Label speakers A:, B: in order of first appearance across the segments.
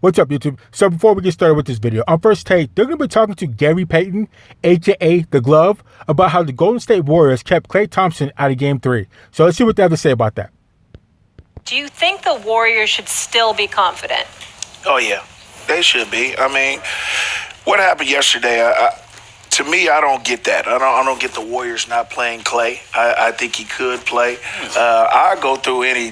A: What's up, YouTube? So before we get started with this video, on First Take, they're going to be talking to Gary Payton, a.k.a. The Glove, about how the Golden State Warriors kept Klay Thompson out of Game 3. So let's see what they have to say about that.
B: Do you think the Warriors should still be confident?
C: Oh, yeah. They should be. I mean, what happened yesterday, to me, I don't get that. I don't get the Warriors not playing Klay. I think he could play. I go through any,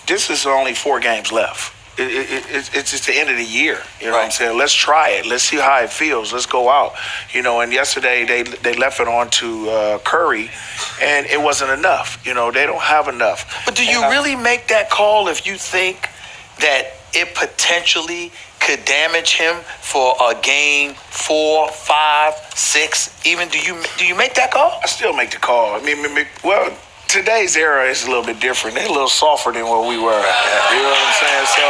C: this is only 4 games left. It's just the end of the year. You know what I'm saying? Let's try it. Let's see how it feels. Let's go out. And yesterday they left it on to Curry, and it wasn't enough. They don't have enough.
D: But do you really make that call if you think that it potentially could damage him for a game 4, 5, 6? Even do you make that call?
C: I still make the call. Well, today's era is a little bit different. They're a little softer than what we were. You know what I'm saying? So,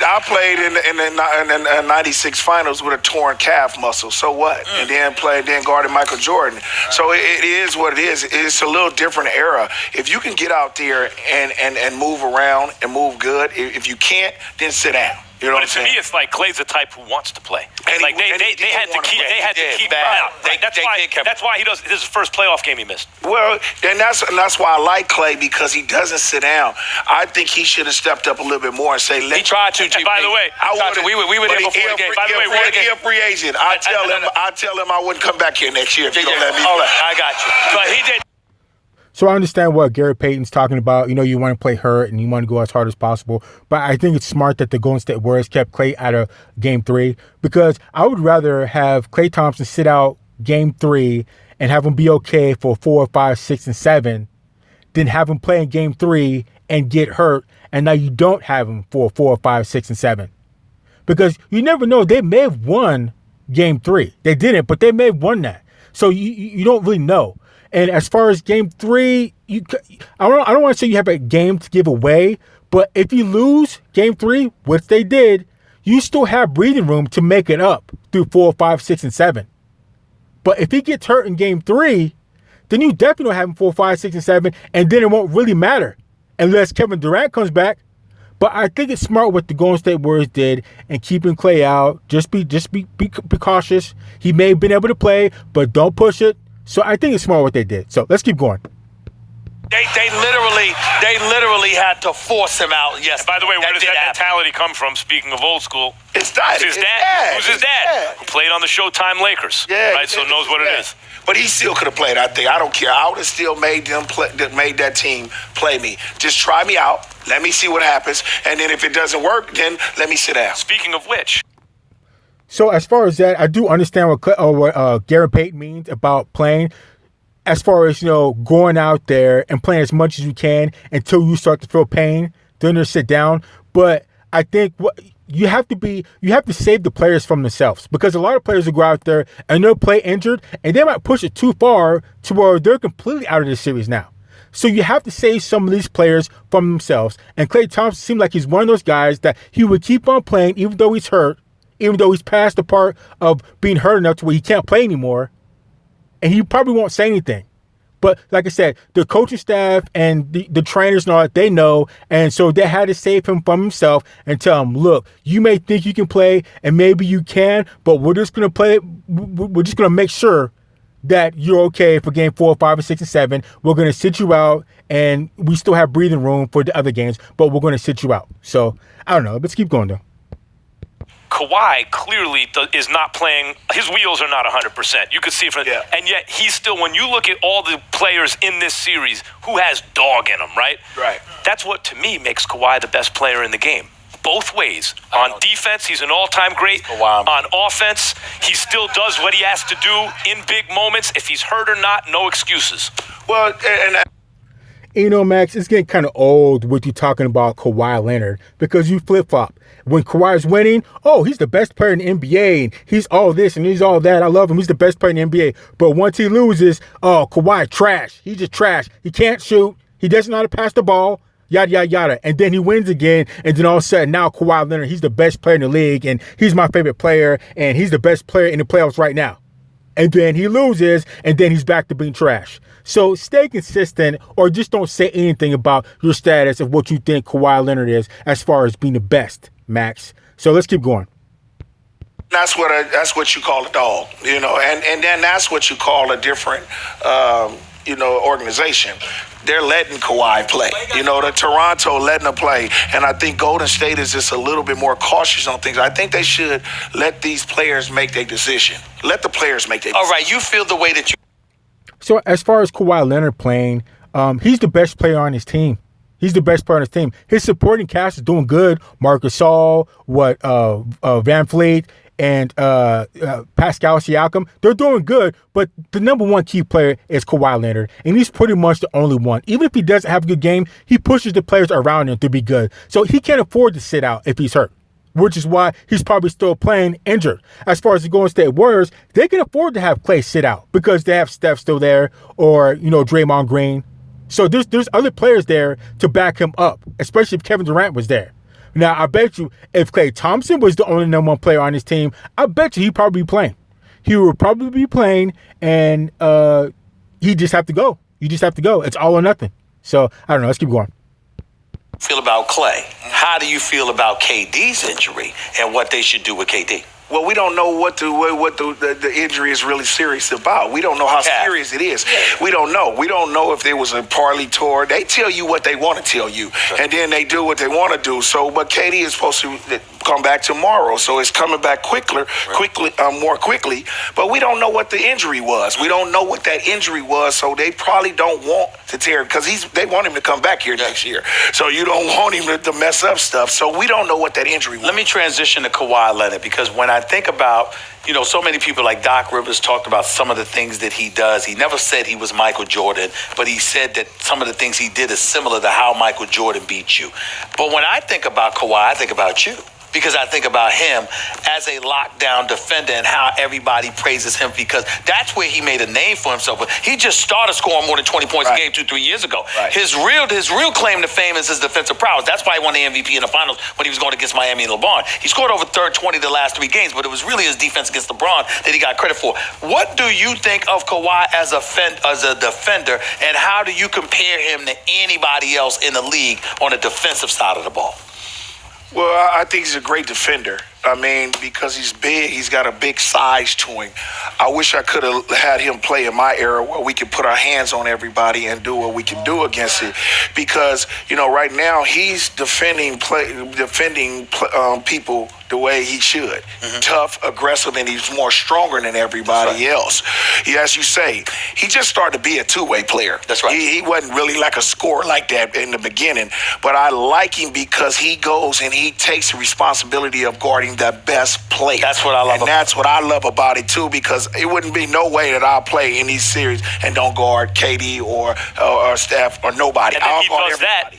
C: I played in the 96 finals with a torn calf muscle. So what? And then guarded Michael Jordan. So it is what it is. It's a little different era. If you can get out there and move around and move good, if you can't, then sit down. You know
E: but to me, it's like Klay's the type who wants to play.
C: And
E: like they had to keep him out. That's why he does. This is the first playoff game he missed.
C: Well, and that's why I like Klay, because he doesn't sit down. I think he should have stepped up a little bit more and say,
D: he tried to.
E: By the way,
D: we were there before the game.
E: By the way,
C: he a free agent. I tell him I wouldn't come back here next year if you don't let me.
D: All right, I got you.
E: But he did.
A: So I understand what Gary Payton's talking about. You want to play hurt and you want to go as hard as possible. But I think it's smart that the Golden State Warriors kept Klay out of Game 3, because I would rather have Klay Thompson sit out Game 3 and have him be okay for 4, 5, 6, and 7 than have him play in Game 3 and get hurt, and now you don't have him for 4, 5, 6, and 7. Because you never know. They may have won Game 3. They didn't, but they may have won that. So you don't really know. And as far as Game 3, I don't want to say you have a game to give away, but if you lose Game 3, which they did, you still have breathing room to make it up through 4, 5, 6, and 7. But if he gets hurt in Game 3, then you definitely don't have him 4, 5, 6, and 7, and then it won't really matter unless Kevin Durant comes back. But I think it's smart what the Golden State Warriors did and keeping Klay out. Just be cautious. He may have been able to play, but don't push it. So I think it's smart what they did. So let's keep going.
D: They literally had to force him out. Yes.
E: And by the way, where does that mentality come from? Speaking of old school,
C: it's dad.
E: His dad. Who's his dad? Who played on the Showtime Lakers?
C: Yeah.
E: Right. So knows what it is.
C: But he still could have played. I think. I don't care. I would have still made that team play me. Just try me out. Let me see what happens. And then if it doesn't work, then let me sit down.
E: Speaking of which.
A: So as far as that, I do understand what Gary Payton means about playing. As far as, going out there and playing as much as you can until you start to feel pain, then you sit down. But I think you have to save the players from themselves, because a lot of players will go out there and they'll play injured and they might push it too far to where they're completely out of the series now. So you have to save some of these players from themselves. And Klay Thompson seemed like he's one of those guys that he would keep on playing even though he's hurt, even though he's past the part of being hurt enough to where he can't play anymore. And he probably won't say anything. But like I said, the coaching staff and the trainers and all that, they know. And so they had to save him from himself and tell him, look, you may think you can play and maybe you can, but we're just going to play. We're just going to make sure that you're okay for game 4, 5, 6, and 7. We're going to sit you out, and we still have breathing room for the other games, but we're going to sit you out. So I don't know. Let's keep going, though.
E: Kawhi clearly is not playing. His wheels are not 100%. You could see it from, and yet he's still. When you look at all the players in this series, who has dog in them, right?
C: Right.
E: That's what to me makes Kawhi the best player in the game. Both ways. On defense, he's an all-time great. On offense, he still does what he has to do in big moments. If he's hurt or not, no excuses.
C: Well, and
A: Max, it's getting kind of old with you talking about Kawhi Leonard, because you flip-flop. When Kawhi's winning, he's the best player in the NBA, and he's all this and he's all that. I love him. He's the best player in the NBA. But once he loses, Kawhi trash. He's just trash. He can't shoot. He doesn't know how to pass the ball. Yada, yada, yada. And then he wins again. And then all of a sudden, now Kawhi Leonard, he's the best player in the league. And he's my favorite player. And he's the best player in the playoffs right now. and then he loses, and then he's back to being trash. So stay consistent, or just don't say anything about your status of what you think Kawhi Leonard is as far as being the best, Max. So let's keep going.
C: That's what you call a dog, and then that's what you call a different, organization. They're letting Kawhi play. The Toronto letting him play. And I think Golden State is just a little bit more cautious on things. I think they should let these players make their decision. Let the players make their decision.
D: All right, you feel the way that you...
A: So as far as Kawhi Leonard playing, he's the best player on his team. He's the best player on his team. His supporting cast is doing good. Marc Gasol, Van Fleet, and Pascal Siakam, they're doing good, but the number one key player is Kawhi Leonard, and he's pretty much the only one. Even if he doesn't have a good game, he pushes the players around him to be good. So he can't afford to sit out if he's hurt, which is why he's probably still playing injured. As far as the Golden State Warriors, they can afford to have Klay sit out because they have Steph still there, or Draymond Green. So there's other players there to back him up, especially if Kevin Durant was there. Now, I bet you if Klay Thompson was the only number one player on his team, I bet you he'd probably be playing. He would probably be playing, and he just have to go. You just have to go. It's all or nothing. So, I don't know. Let's keep going.
D: Feel about Klay. How do you feel about KD's injury and what they should do with KD?
C: Well, we don't know what the injury is really serious about. We don't know how serious it is. We don't know. We don't know if there was a partly tore. They tell you what they want to tell you, and then they do what they want to do. So, but KD is supposed to come back tomorrow, so it's coming back more quickly. But we don't know what the injury was. We don't know what that injury was, so they probably don't want to tear it because they want him to come back here next year. So you don't want him to mess up stuff. So we don't know what that injury was.
D: Let me transition to Kawhi Leonard, because when I think about, so many people like Doc Rivers talked about some of the things that he does. He never said he was Michael Jordan, but he said that some of the things he did is similar to how Michael Jordan beat you. But when I think about Kawhi, I think about you. Because I think about him as a lockdown defender and how everybody praises him, because that's where he made a name for himself. But he just started scoring more than 20 points a game 2-3 years ago. Right. His real claim to fame is his defensive prowess. That's why he won the MVP in the finals when he was going against Miami and LeBron. He scored over 20 the last 3 games, but it was really his defense against LeBron that he got credit for. What do you think of Kawhi as a defender, and how do you compare him to anybody else in the league on the defensive side of the ball?
C: Well, I think he's a great defender. I mean, because he's big, he's got a big size to him. I wish I could have had him play in my era where we could put our hands on everybody and do what we can do against it. Because, right now he's defending people the way he should. Mm-hmm. Tough, aggressive, and he's more stronger than everybody else. As you say, he just started to be a two-way player.
D: That's right.
C: He wasn't really like a scorer like that in the beginning, but I like him because he goes and he takes the responsibility of guarding the best player.
D: That's what I love.
C: And that's what I love about it too, because it wouldn't be no way that I'll play in these series and don't guard KD or Steph or nobody.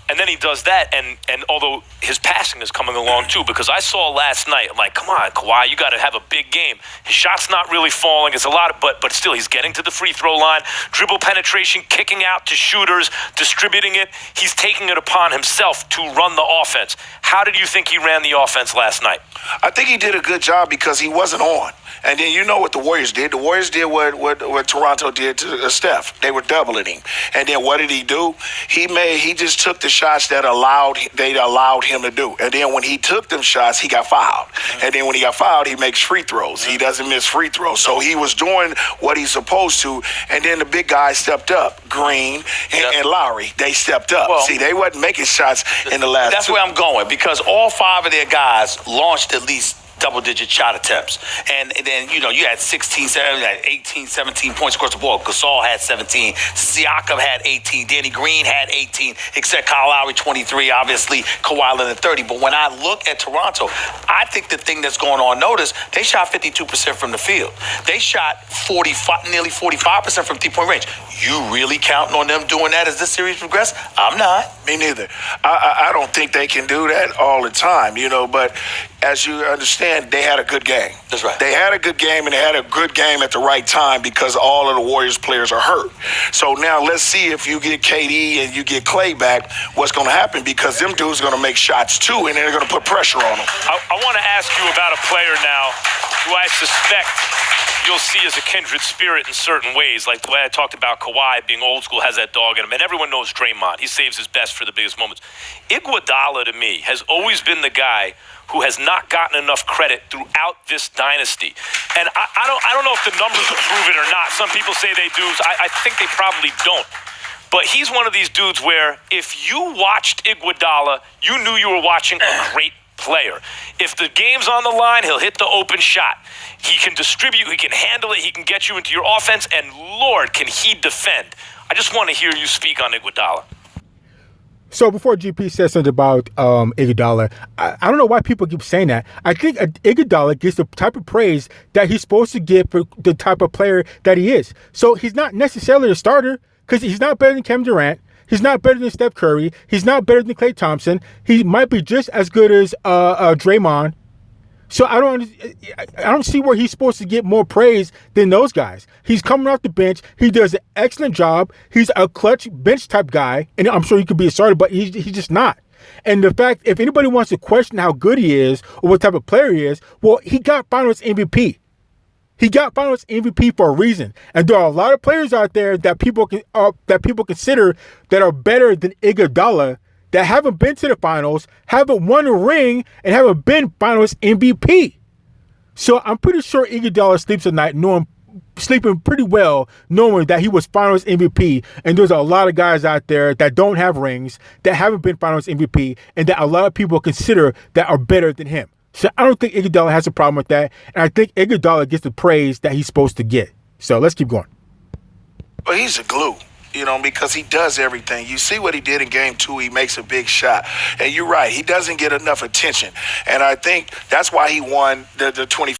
E: And then he does that, and although his passing is coming along too, because I saw last night, I'm like, come on, Kawhi, you got to have a big game. His shot's not really falling. It's a lot of, but still, he's getting to the free throw line, dribble penetration, kicking out to shooters, distributing it. He's taking it upon himself to run the offense. How did you think he ran the offense last night?
C: I think he did a good job because he wasn't on. And then you know what the Warriors did. The Warriors did what Toronto did to Steph. They were doubling him. And then what did he do? He just took the shots that they allowed him to do. And then when he took them shots, he got fouled. And then when he got fouled, he makes free throws. He doesn't miss free throws. So he was doing what he's supposed to. And then the big guys stepped up. Green and Lowry, they stepped up. Well, see, they wasn't making shots in the last
D: That's where I'm going, because all 5 of their guys launched at least double-digit shot attempts. And then, you had 16, 18, 17 points across the board. Gasol had 17. Siakam had 18. Danny Green had 18, except Kyle Lowry, 23. Obviously, Kawhi Leonard, 30. But when I look at Toronto, I think the thing that's going on, notice, they shot 52% from the field. They shot nearly 45% from three-point range. You really counting on them doing that as this series progresses? I'm not.
C: Me neither. I don't think they can do that all the time, but as you understand, they had a good game.
D: That's right.
C: They had a good game, and they had a good game at the right time because all of the Warriors players are hurt. So now let's see if you get KD and you get Klay back, what's going to happen, because them dudes are going to make shots too, and they're going to put pressure on them.
E: I want to ask you about a player now who I suspect you'll see is a kindred spirit in certain ways, like the way I talked about Kawhi being old school, has that dog in him, and everyone knows Draymond. He saves his best for the biggest moments. Iguodala, to me, has always been the guy who has not gotten enough credit throughout this dynasty. And I don't know if the numbers will prove it or not. Some people say they do. I think they probably don't. But he's one of these dudes where if you watched Iguodala, you knew you were watching a great player. If the game's on the line, he'll hit the open shot. He can distribute, he can handle it, he can get you into your offense, and Lord, can he defend. I just want to hear you speak on Iguodala.
A: So before GP says something about Iguodala, I don't know why people keep saying that. I think Iguodala gets the type of praise that he's supposed to get for the type of player that he is. So he's not necessarily a starter because he's not better than Kevin Durant. He's not better than Steph Curry. He's not better than Klay Thompson. He might be just as good as Draymond. So I don't see where he's supposed to get more praise than those guys. He's coming off the bench. He does an excellent job. He's a clutch bench type guy, and I'm sure he could be a starter, but he's just not. And the fact, if anybody wants to question how good he is or what type of player he is, well, he got Finals MVP. He got Finals MVP for a reason, and there are a lot of players out there that people consider that are better than Iguodala that haven't been to the finals, haven't won a ring, and haven't been Finals MVP. So I'm pretty sure Iguodala sleeps at night sleeping pretty well, knowing that he was Finals MVP. And there's a lot of guys out there that don't have rings, that haven't been Finals MVP, and that a lot of people consider that are better than him. So I don't think Iguodala has a problem with that. And I think Iguodala gets the praise that he's supposed to get. So let's keep going.
C: Well, he's a glue, because he does everything. You see what he did in game 2. He makes a big shot. And you're right. He doesn't get enough attention. And I think that's why he won the 20.